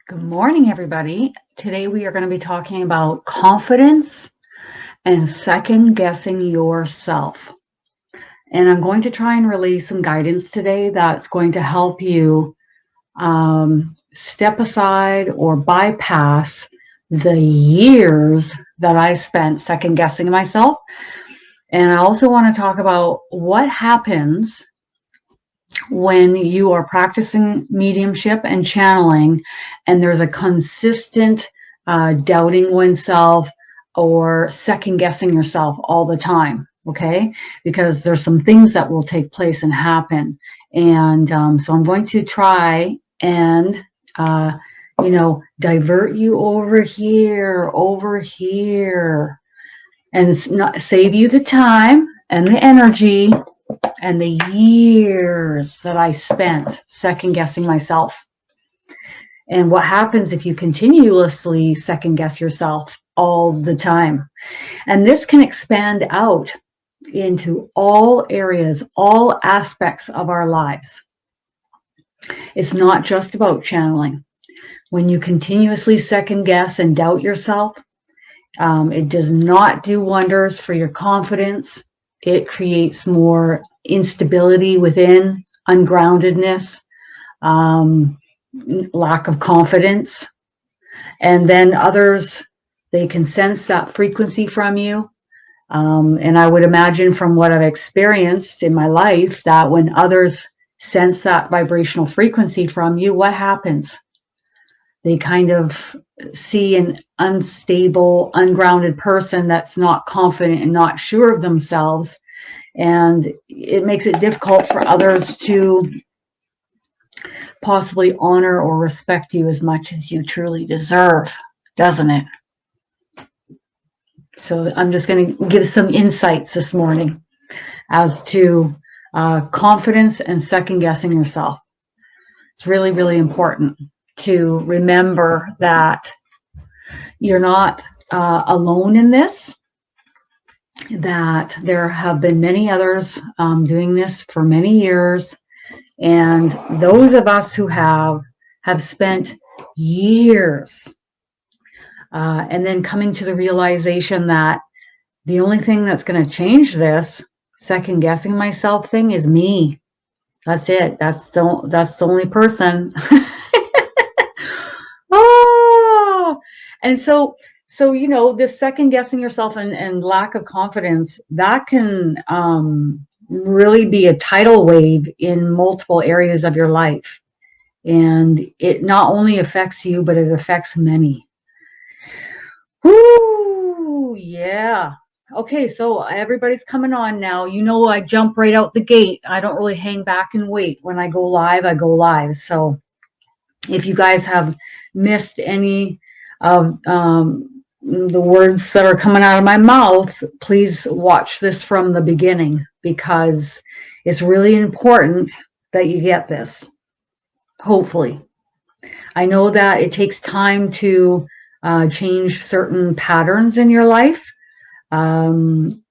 Good morning, everybody. Today we are going to be talking about confidence and second guessing yourself. And I'm going to try and release some guidance today that's going to help you step aside or bypass the years that I spent second guessing myself. And I also want to talk about what happens when you are practicing mediumship and channeling and there's a consistent doubting oneself or second guessing yourself all the time. Okay, because there's some things that will take place and happen. And so I'm going to try and divert you over here, and save you the time and the energy and the years that I spent second guessing myself. And what happens if you continuously second guess yourself all the time? And this can expand out into all areas, all aspects of our lives. It's not just about channeling. When you continuously second guess and doubt yourself, it does not do wonders for your confidence. It creates more instability within, ungroundedness, lack of confidence. And then others, they can sense that frequency from you. And I would imagine from what I've experienced in my life that when others sense that vibrational frequency from you, what happens? They kind of see an unstable, ungrounded person that's not confident and not sure of themselves. And it makes it difficult for others to possibly honor or respect you as much as you truly deserve, doesn't it? So I'm just going to give some insights this morning as to confidence and second guessing yourself. It's really, really important to remember that you're not alone in this, that there have been many others doing this for many years. And those of us who have spent years and then coming to the realization that the only thing that's going to change this second guessing myself thing is me. That's it. That's the only person. Oh, and so this second guessing yourself and lack of confidence, that can really be a tidal wave in multiple areas of your life. And it not only affects you, but it affects many. Woo, yeah. Okay, so everybody's coming on now. I jump right out the gate. I don't really hang back and wait. When I go live, I go live. So if you guys have missed any of the words that are coming out of my mouth, please watch this from the beginning, because it's really important that you get this. Hopefully. I know that it takes time to change certain patterns in your life, and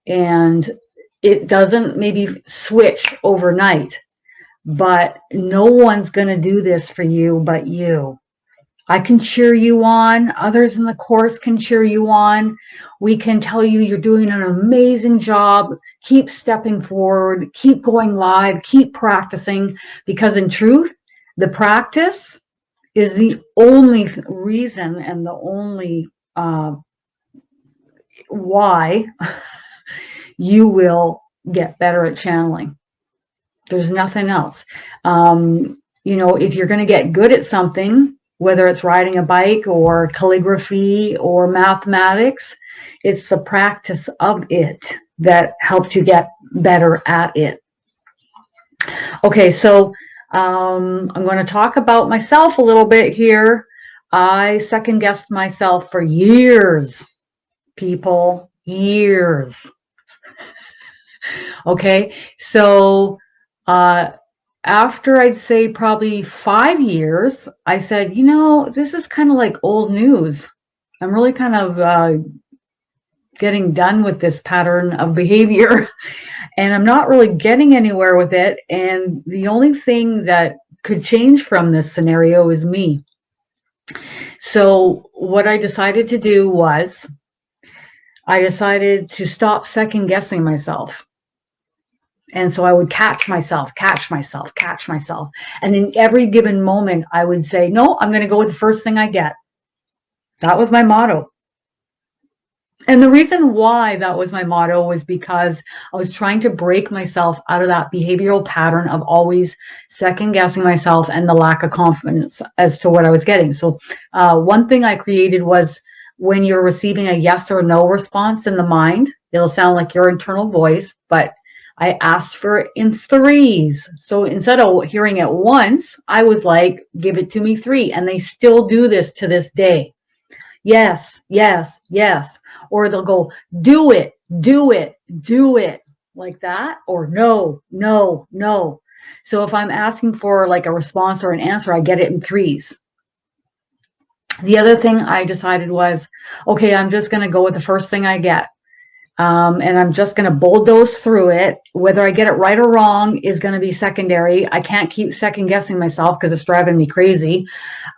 it doesn't maybe switch overnight, but no one's going to do this for you but you. I can cheer you on. Others in the course can cheer you on. We can tell you you're doing an amazing job. Keep stepping forward. Keep going live. Keep practicing. Because in truth, the practice is the only reason and the only why you will get better at channeling. There's nothing else. If you're going to get good at something, whether it's riding a bike or calligraphy or mathematics, it's the practice of it that helps you get better at it. Okay, so I'm going to talk about myself a little bit here. I second guessed myself for years, people, years. Okay, so after I'd say probably 5 years, I said, this is kind of like old news. I'm really kind of getting done with this pattern of behavior, and I'm not really getting anywhere with it. And the only thing that could change from this scenario is me. So what I decided to do was I decided to stop second guessing myself. And so I would catch myself. And in every given moment, I would say, no, I'm going to go with the first thing I get. That was my motto. And the reason why that was my motto was because I was trying to break myself out of that behavioral pattern of always second guessing myself and the lack of confidence as to what I was getting. So one thing I created was when you're receiving a yes or no response in the mind, it'll sound like your internal voice, but I asked for it in threes. So instead of hearing it once, I was like, give it to me three. And they still do this to this day. Yes, yes, yes. Or they'll go, do it, do it, do it, like that. Or no, no, no. So if I'm asking for like a response or an answer, I get it in threes. The other thing I decided was, okay, I'm just going to go with the first thing I get. And I'm just going to bulldoze through it. Whether I get it right or wrong is going to be secondary. I can't keep second guessing myself because it's driving me crazy.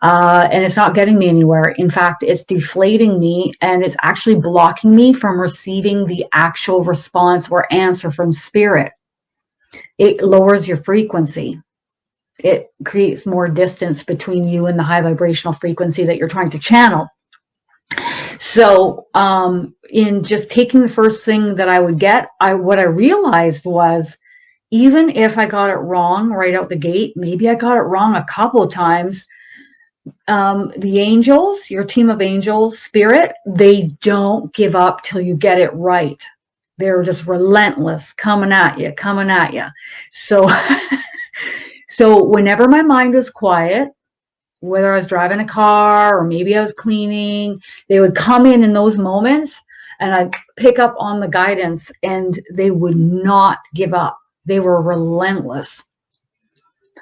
And it's not getting me anywhere. In fact, it's deflating me, and it's actually blocking me from receiving the actual response or answer from spirit. It lowers your frequency. It creates more distance between you and the high vibrational frequency that you're trying to channel. So in just taking the first thing that I would get, what I realized was, even if I got it wrong right out the gate, maybe I got it wrong a couple of times, the angels, your team of angels, spirit, they don't give up till you get it right. They're just relentless, coming at you, coming at you. So, so whenever my mind was quiet, whether I was driving a car or maybe I was cleaning, they would come in those moments, and I'd pick up on the guidance, and they would not give up. They were relentless.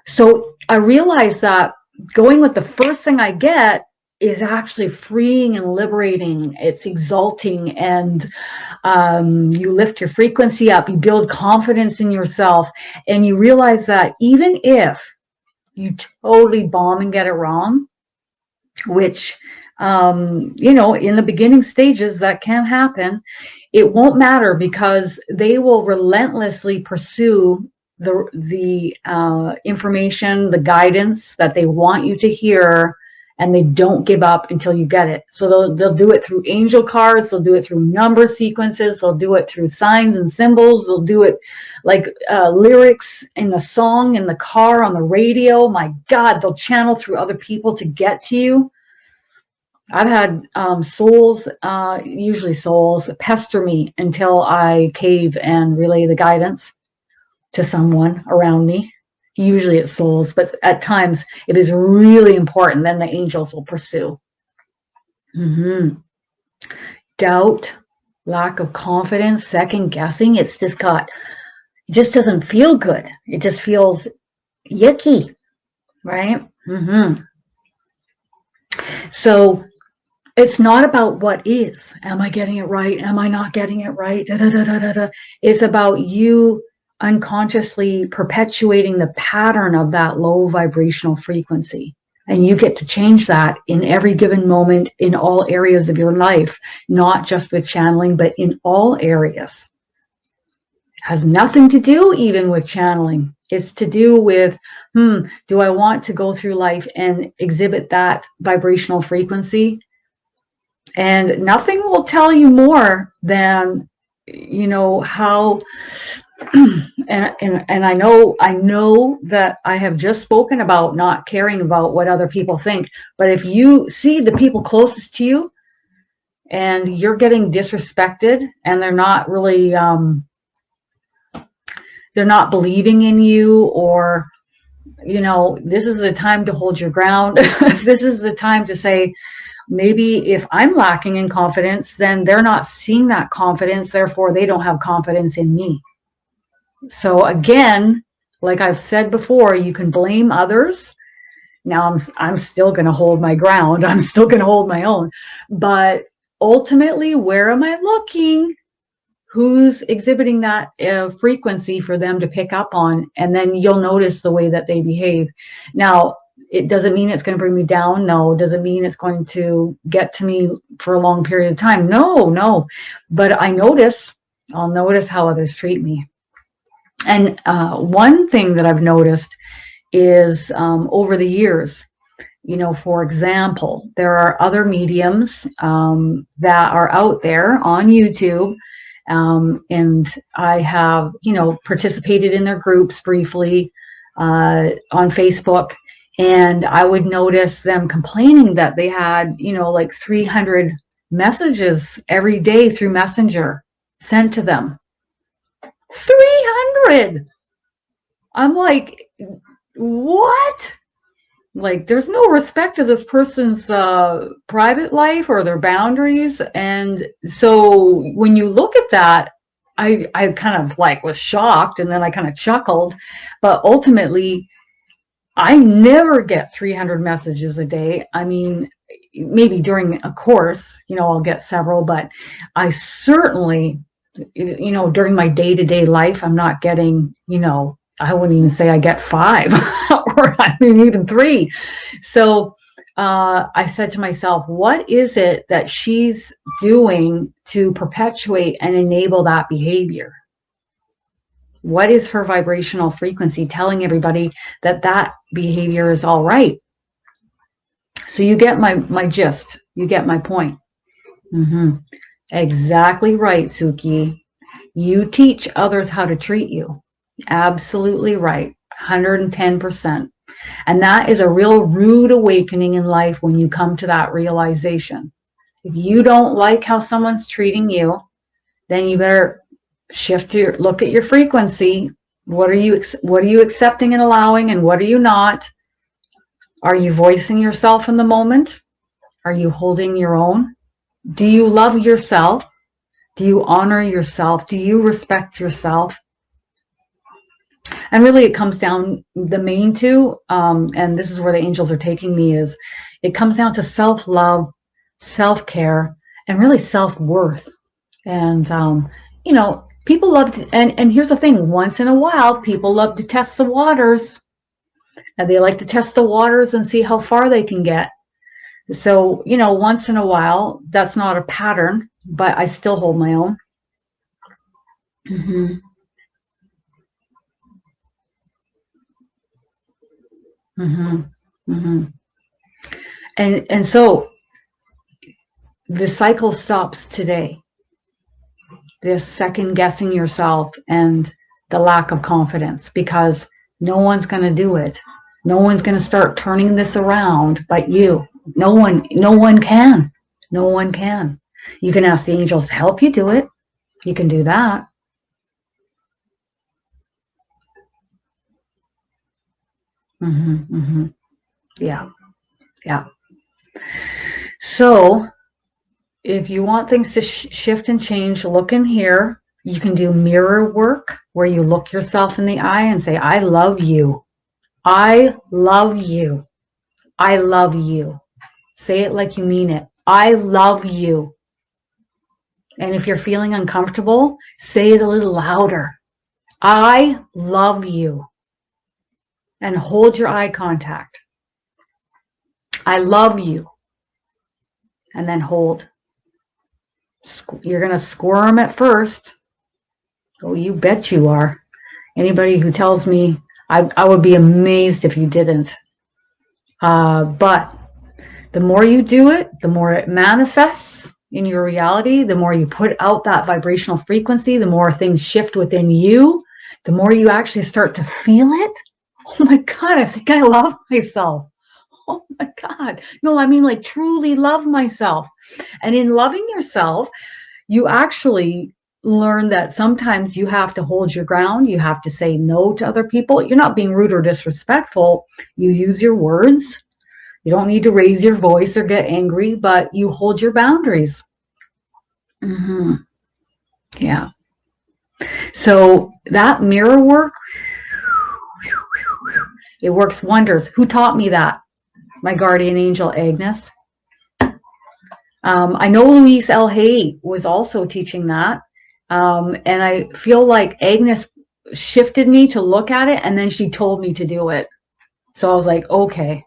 So I realized that going with the first thing I get is actually freeing and liberating. It's exalting, and you lift your frequency up, you build confidence in yourself, and you realize that even if you totally bomb and get it wrong, which you know, in the beginning stages that can happen, it won't matter, because they will relentlessly pursue the information, the guidance that they want you to hear, and they don't give up until you get it. So they'll do it through angel cards, they'll do it through number sequences, they'll do it through signs and symbols, they'll do it like lyrics in a song in the car, on the radio. My God, they'll channel through other people to get to you. I've had souls, usually souls, pester me until I cave and relay the guidance to someone around me. Usually it's souls, but at times it is really important, then the angels will pursue. Doubt, lack of confidence, second guessing, it just doesn't feel good. It just feels yucky, right? So it's not about what is. Am I getting it right? Am I not getting it right? It's about you unconsciously perpetuating the pattern of that low vibrational frequency. And you get to change that in every given moment, in all areas of your life, not just with channeling, but in all areas. It has nothing to do even with channeling. It's to do with, do I want to go through life and exhibit that vibrational frequency? And nothing will tell you more than, you know, how, and I know that I have just spoken about not caring about what other people think, but if you see the people closest to you and you're getting disrespected, and they're not really, they're not believing in you, or, you know, this is the time to hold your ground. This is the time to say, maybe if I'm lacking in confidence, then they're not seeing that confidence, therefore they don't have confidence in me. So again, like I've said before, you can blame others. Now I'm still going to hold my ground. I'm still going to hold my own. But ultimately, where am I looking? Who's exhibiting that frequency for them to pick up on? And then you'll notice the way that they behave. Now, It doesn't mean it's going to bring me down. No. Does it mean it's going to get to me for a long period of time? No, no. But I'll notice how others treat me. And one thing that I've noticed is over the years, you know, for example, there are other mediums that are out there on YouTube. And I have, you know, participated in their groups briefly on Facebook. And I would notice them complaining that they had, you know, like 300 messages every day through Messenger sent to them. 300! I'm like, what? Like, there's no respect to this person's private life or their boundaries. And so when you look at that, I kind of like was shocked, and then I kind of chuckled. But ultimately, I never get 300 messages a day. I mean, maybe during a course, you know, I'll get several, but I certainly, you know, during my day-to-day life, I'm not getting, you know, I wouldn't even say I get 5 or I mean even 3. So I said to myself, what is it that she's doing to perpetuate and enable that behavior? What is her vibrational frequency telling everybody that that behavior is all right? So you get my gist. You get my point. Exactly right, Suki. You teach others how to treat you. Absolutely right. 110%. And that is a real rude awakening in life when you come to that realization. If you don't like how someone's treating you, then you better look at your frequency. What are you accepting and allowing, and what are you not? Are you voicing yourself in the moment? Are you holding your own? Do you love yourself? Do you honor yourself? Do you respect yourself? And really it comes down, the main two, and this is where the angels are taking me, is it comes down to self-love, self-care, and really self-worth. And you know, people love to, and here's the thing, once in a while people love to test the waters, and they like to test the waters and see how far they can get. So, you know, once in a while, that's not a pattern, but I still hold my own. And so the cycle stops today. This second guessing yourself and the lack of confidence, because no one's going to do it. No one's going to start turning this around but you. No one can. No one can. You can ask the angels to help you do it. You can do that. Yeah. Yeah. So if you want things to shift and change, look in here. You can do mirror work, where you look yourself in the eye and say, I love you. I love you. I love you. Say it like you mean it. I love you. And if you're feeling uncomfortable, say it a little louder. I love you. And hold your eye contact. I love you. And then hold. You're going to squirm at first. Oh, you bet you are. Anybody who tells me, I would be amazed if you didn't. But the more you do it, the more it manifests in your reality, the more you put out that vibrational frequency, the more things shift within you, the more you actually start to feel it. Oh my God, I think I love myself. Oh my God. No, I mean, like, truly love myself. And in loving yourself, you actually learn that sometimes you have to hold your ground. You have to say no to other people. You're not being rude or disrespectful. You use your words. You don't need to raise your voice or get angry, but you hold your boundaries. Yeah. So that mirror work, it works wonders. Who taught me that? My guardian angel, Agnes. I know Louise L. Hay was also teaching that. And I feel like Agnes shifted me to look at it, and then she told me to do it. So I was like, okay,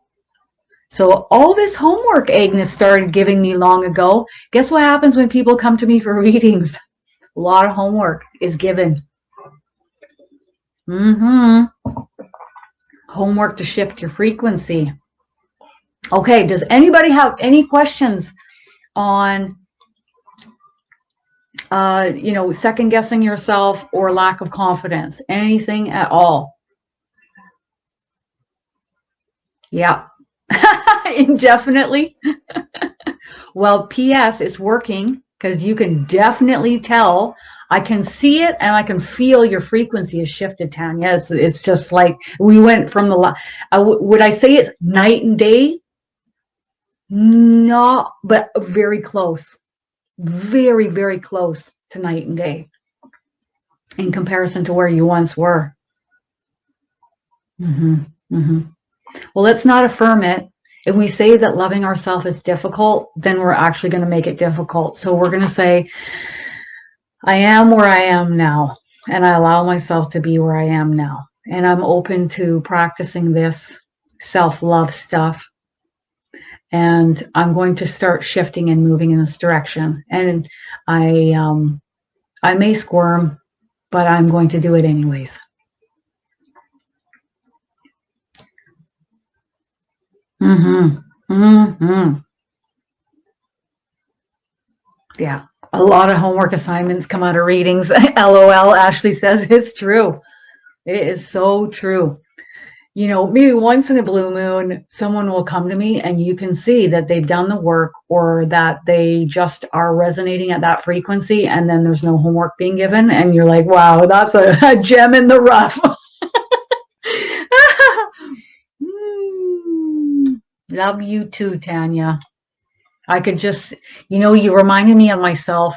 So all this homework Agnes started giving me long ago. Guess what happens when people come to me for readings? A lot of homework is given. Homework to shift your frequency. Okay, does anybody have any questions on, second guessing yourself or lack of confidence? Anything at all? Yeah. Indefinitely. Well, P.S. it's working, because you can definitely tell. I can see it and I can feel your frequency has shifted, Tanya. It's just like we went from would I say it's night and day? No, but very close. Very, very close to night and day in comparison to where you once were. Well, let's not affirm it. If we say that loving ourselves is difficult, then we're actually going to make it difficult. So we're going to say, I am where I am now, and I allow myself to be where I am now. And I'm open to practicing this self-love stuff. And I'm going to start shifting and moving in this direction. And I may squirm, but I'm going to do it anyways. Yeah, a lot of homework assignments come out of readings. LOL, Ashley says it's true. It is so true. Maybe once in a blue moon, someone will come to me and you can see that they've done the work, or that they just are resonating at that frequency, and then there's no homework being given. And you're like, wow, that's a gem in the rough. Love you too, Tanya. I could just, you reminded me of myself,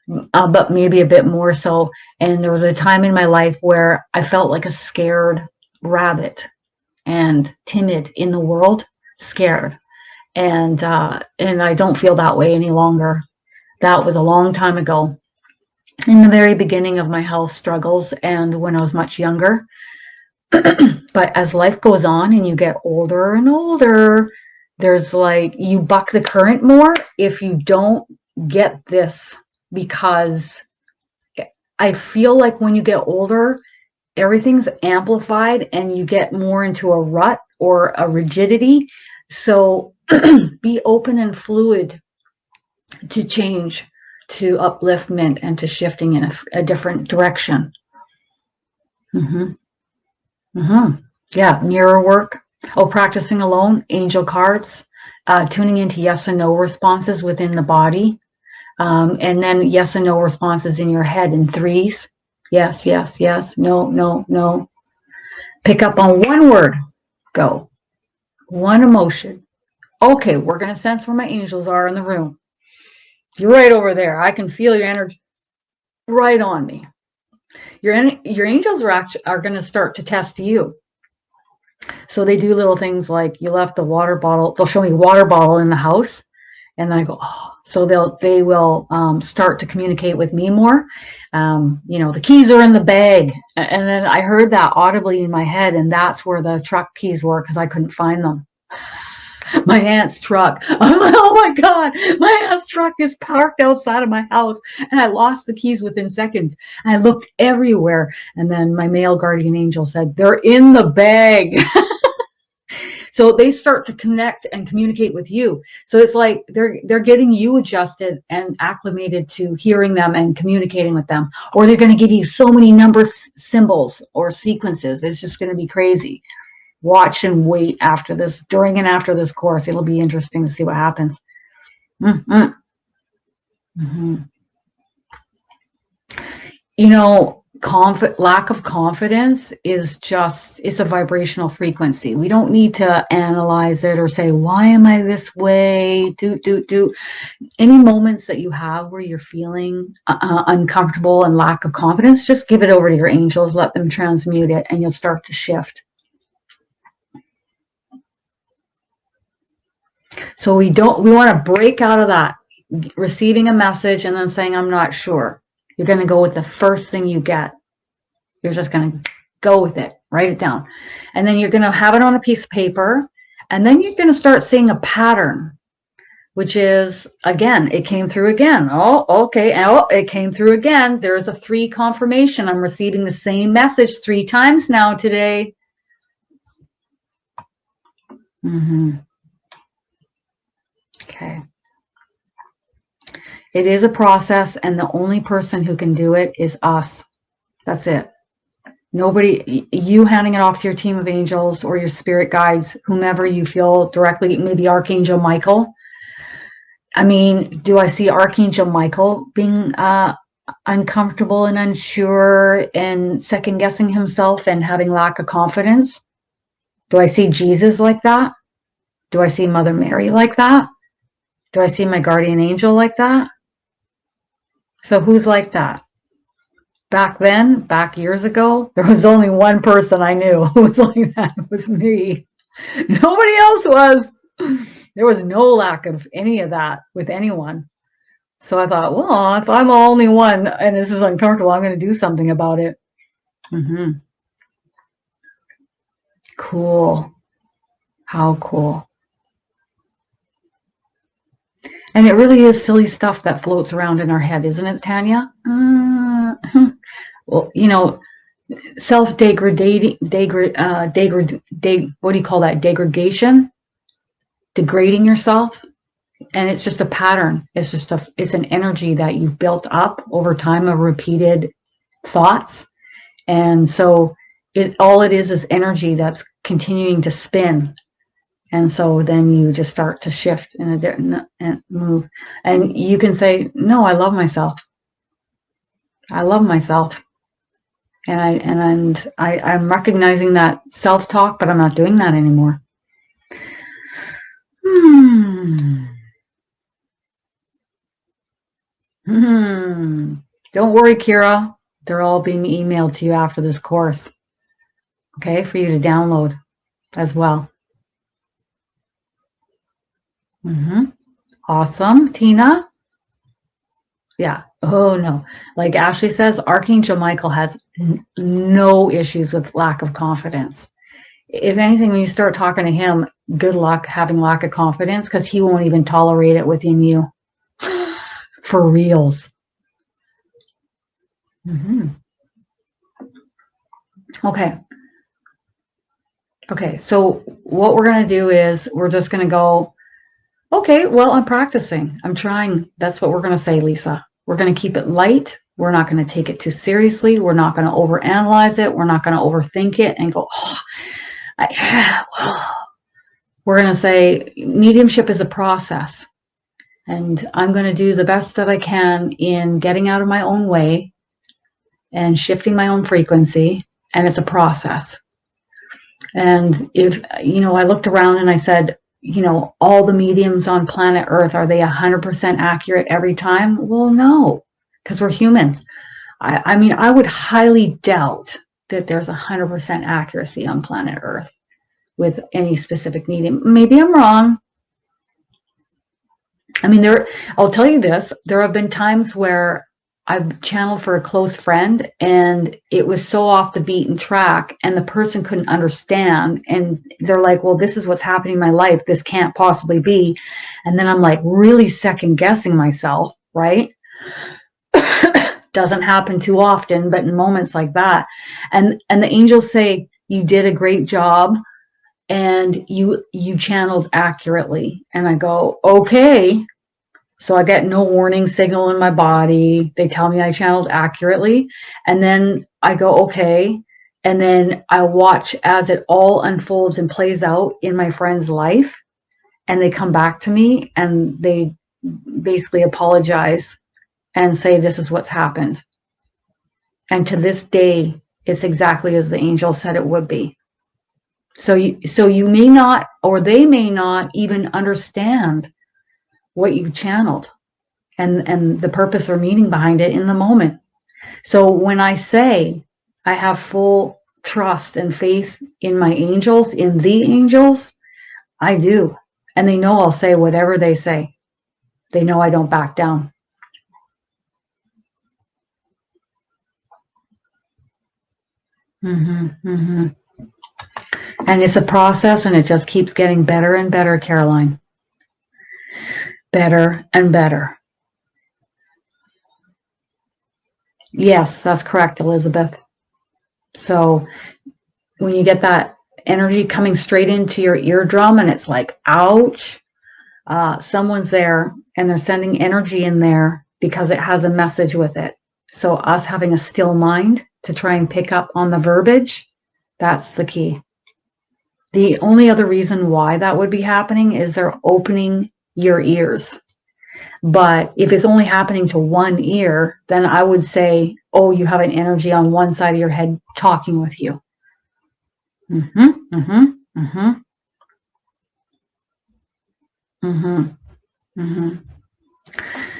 but maybe a bit more so. And there was a time in my life where I felt like a scared rabbit and timid in the world, scared. And I don't feel that way any longer. That was a long time ago, in the very beginning of my health struggles and when I was much younger. But as life goes on and you get older and older, there's like, you buck the current more if you don't get this, because I feel like when you get older, everything's amplified and you get more into a rut or a rigidity. So be open and fluid to change, to upliftment, and to shifting in a different direction. Yeah, mirror work. Practicing alone, angel cards, tuning into yes and no responses within the body, and then yes and no responses in your head in threes. Yes, yes, yes, no, no, no. Pick up on one word, go. One emotion. Okay, we're going to sense where my angels are in the room. You're right over there. I can feel your energy right on me. Your angels are going to start to test you. So they do little things like, you left the water bottle. They'll show me a water bottle in the house. And then I go, oh. So they will start to communicate with me more. The keys are in the bag. And then I heard that audibly in my head, and that's where the truck keys were, because I couldn't find them. My aunt's truck. I'm like, oh my God, my aunt's truck is parked outside of my house, and I lost the keys within seconds. And I looked everywhere, and then my male guardian angel said, they're in the bag. So they start to connect and communicate with you. So it's like they're getting you adjusted and acclimated to hearing them and communicating with them. Or they're going to give you so many numbers, symbols, or sequences. It's just going to be crazy. Watch and wait after this, during and after this course. It'll be interesting to see what happens. Lack of confidence is just, it's a vibrational frequency. We don't need to analyze it or say, why am I this way? Any moments that you have where you're feeling uncomfortable and lack of confidence, just give it over to your angels, let them transmute it, and you'll start to shift. So we want to break out of that, receiving a message and then saying, I'm not sure. You're going to go with the first thing you get. You're just going to go with it, write it down. And then you're going to have it on a piece of paper, And then you're going to start seeing a pattern, which is, again, it came through again. Oh, okay. Oh, it came through again. There's a 3 confirmation. I'm receiving the same message 3 times now today. Okay. It is a process, and the only person who can do it is us. That's it. Nobody, you handing it off to your team of angels or your spirit guides, whomever you feel directly, maybe Archangel Michael. I mean, do I see Archangel Michael being uncomfortable and unsure and second guessing himself and having lack of confidence? Do I see Jesus like that? Do I see Mother Mary like that? Do I see my guardian angel like that? So who's like that? Back then, back years ago, there was only one person I knew who was like that. It was me. Nobody else was. There was no lack of any of that with anyone. So I thought, well, if I'm the only one and this is uncomfortable, I'm going to do something about it. Cool. How cool. And it really is silly stuff that floats around in our head, isn't it, Tanya? Well, you know, self-degrading, what do you call that? Degradation? Degrading yourself. And it's just a pattern. It's just it's an energy that you've built up over time of repeated thoughts. And so all it is energy that's continuing to spin. And so then you just start to shift and move. And you can say, no, I love myself. I love myself. And I'm recognizing that self-talk, but I'm not doing that anymore. Don't worry, Kira. They're all being emailed to you after this course. Okay, for you to download as well. Awesome. Tina? Yeah. Oh, no. Like Ashley says, Archangel Michael has no issues with lack of confidence. If anything, when you start talking to him, good luck having lack of confidence, because he won't even tolerate it within you. For reals. Okay. Okay, so what we're going to do is we're just going to go, okay, well, I'm practicing. I'm trying. That's what we're going to say, Lisa. We're going to keep it light. We're not going to take it too seriously. We're not going to overanalyze it. We're not going to overthink it and go, we're going to say mediumship is a process. And I'm going to do the best that I can in getting out of my own way and shifting my own frequency. And it's a process. And if, I looked around and I said, all the mediums on planet Earth, are they 100% accurate every time? Well, no, because we're human. I mean, I would highly doubt that there's 100% accuracy on planet Earth with any specific medium. Maybe I'm wrong. I mean, I'll tell you this, there have been times where I've channeled for a close friend and it was so off the beaten track and the person couldn't understand. And they're like, well, this is what's happening in my life. This can't possibly be. And then I'm like really second guessing myself, right? Doesn't happen too often, but in moments like that. And the angels say, you did a great job and you channeled accurately. And I go, okay. So I get no warning signal in my body. They tell me I channeled accurately. And then I go, okay. And then I watch as it all unfolds and plays out in my friend's life. And they come back to me and they basically apologize and say, this is what's happened. And to this day, it's exactly as the angel said it would be. So you may not, or they may not even understand what you channeled and the purpose or meaning behind it in the moment. So when I say I have full trust and faith in my angels, in the angels, I do. And they know I'll say whatever they say. They know I don't back down. And it's a process, and it just keeps getting better and better, Caroline. Better and better. Yes, that's correct, Elizabeth. So when you get that energy coming straight into your eardrum and it's like, ouch, someone's there and they're sending energy in there because it has a message with it. So us having a still mind to try and pick up on the verbiage, that's the key. The only other reason why that would be happening is they're opening your ears. But if it's only happening to one ear, then I would say, oh, you have an energy on one side of your head talking with you.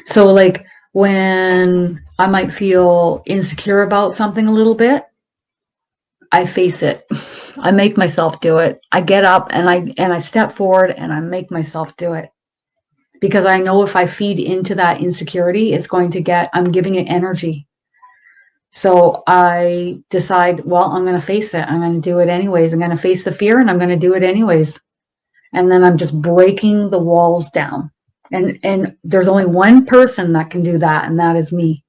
So like when I might feel insecure about something a little bit, I face it. I make myself do it. I get up and I step forward and I make myself do it. Because I know if I feed into that insecurity, it's going to I'm giving it energy. So I decide, well, I'm going to face it. I'm going to do it anyways. I'm going to face the fear and I'm going to do it anyways. And then I'm just breaking the walls down. And there's only one person that can do that, and that is me.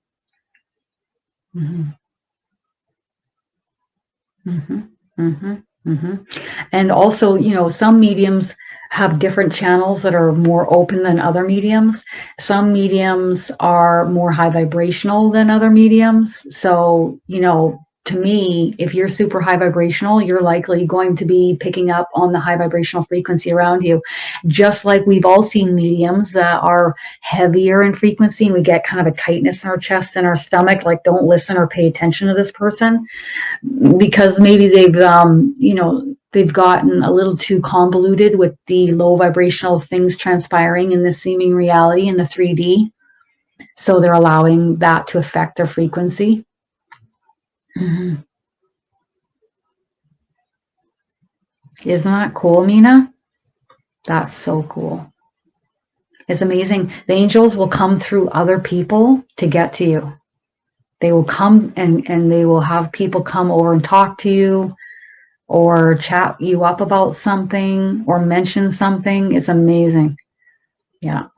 And also, you know, some mediums have different channels that are more open than other mediums. Some mediums are more high vibrational than other mediums. So, you know, to me, if you're super high vibrational, you're likely going to be picking up on the high vibrational frequency around you. Just like we've all seen mediums that are heavier in frequency and we get kind of a tightness in our chest and our stomach, like don't listen or pay attention to this person, because maybe they've, you know, they've gotten a little too convoluted with the low vibrational things transpiring in the seeming reality in the 3D. So they're allowing that to affect their frequency. Isn't that cool, Mina? That's so cool. It's amazing. The angels will come through other people to get to you. They will come and they will have people come over and talk to you or chat you up about something or mention something. It's amazing. Yeah.